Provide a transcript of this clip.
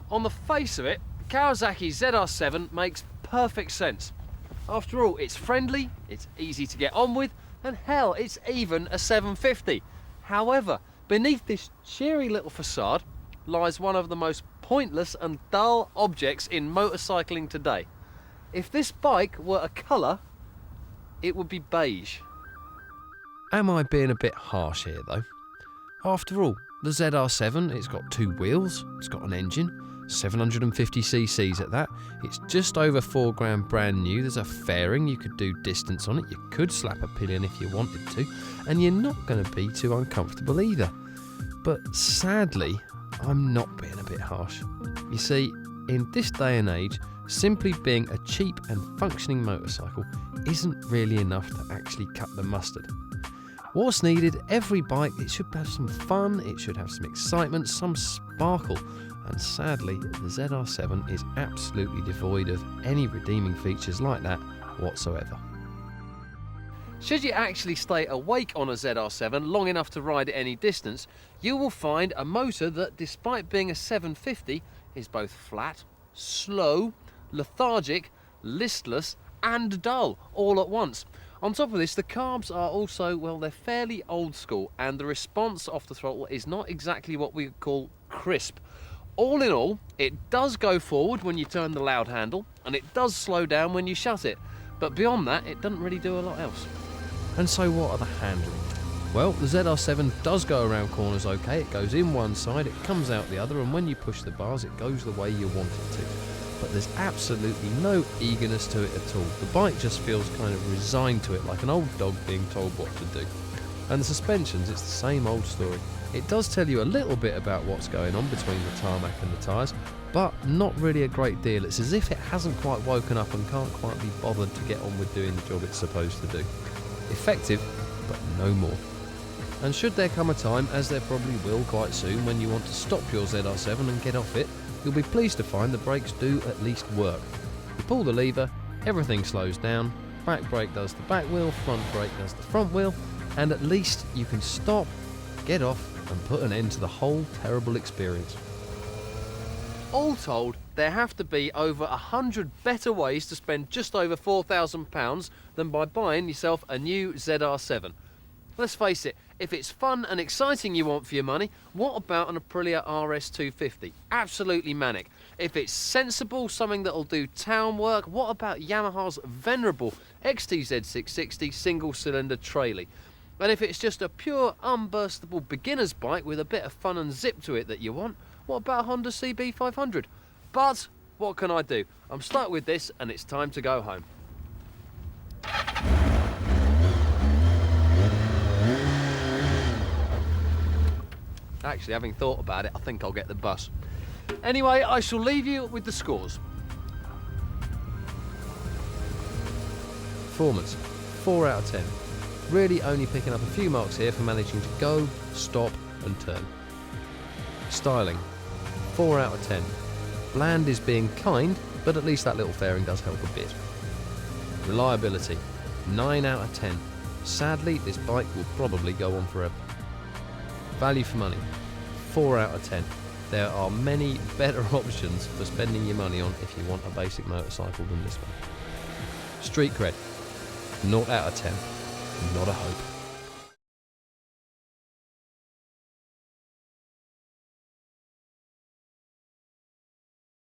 On the face of it, Kawasaki ZR7 makes perfect sense. After all, it's friendly, it's easy to get on with, and hell, it's even a 750. However, beneath this cheery little facade lies one of the most pointless and dull objects in motorcycling today. If this bike were a colour, it would be beige. Am I being a bit harsh here though? After all, the ZR7, it's got two wheels, it's got an engine, 750cc at that, it's just over 4 grand brand new, there's a fairing, you could do distance on it, you could slap a pillion if you wanted to, and you're not going to be too uncomfortable either. But sadly, I'm not being a bit harsh. You see, in this day and age, simply being a cheap and functioning motorcycle isn't really enough to actually cut the mustard. What's needed, every bike, it should have some fun, it should have some excitement, some sparkle, and sadly, the ZR7 is absolutely devoid of any redeeming features like that whatsoever. Should you actually stay awake on a ZR7 long enough to ride it any distance, you will find a motor that, despite being a 750, is both flat, slow, lethargic, listless and dull all at once. On top of this, the carbs are also, well, they're fairly old school, and the response off the throttle is not exactly what we would call crisp. All in all, it does go forward when you turn the loud handle, and it does slow down when you shut it, but beyond that, it doesn't really do a lot else. And so what are the handling? Well, the ZR7 does go around corners okay, it goes in one side, it comes out the other, and when you push the bars, it goes the way you want it to. But there's absolutely no eagerness to it at all. The bike just feels kind of resigned to it, like an old dog being told what to do. And the suspensions, it's the same old story. It does tell you a little bit about what's going on between the tarmac and the tyres, but not really a great deal. It's as if it hasn't quite woken up and can't quite be bothered to get on with doing the job it's supposed to do. Effective, but no more. And should there come a time, as there probably will quite soon, when you want to stop your ZR7 and get off it, you'll be pleased to find the brakes do at least work. You pull the lever, everything slows down, back brake does the back wheel, front brake does the front wheel, and at least you can stop, get off, and put an end to the whole terrible experience. All told, there have to be over 100 better ways to spend just over £4,000 than by buying yourself a new ZR7. Let's face it, if it's fun and exciting you want for your money, what about an Aprilia RS250? Absolutely manic. If it's sensible, something that'll do town work, what about Yamaha's venerable XTZ660 single-cylinder trailer? And if it's just a pure unburstable beginner's bike with a bit of fun and zip to it that you want, what about a Honda CB500? But what can I do? I'm stuck with this and it's time to go home. Actually, having thought about it, I think I'll get the bus. Anyway, I shall leave you with the scores. Performance, 4 out of 10. Really only picking up a few marks here for managing to go, stop and turn. Styling, 4 out of 10. Bland is being kind, but at least that little fairing does help a bit. Reliability, 9 out of 10. Sadly, this bike will probably go on forever. Value for money, 4 out of 10. There are many better options for spending your money on if you want a basic motorcycle than this one. Street cred, 0 out of 10. Not a hope.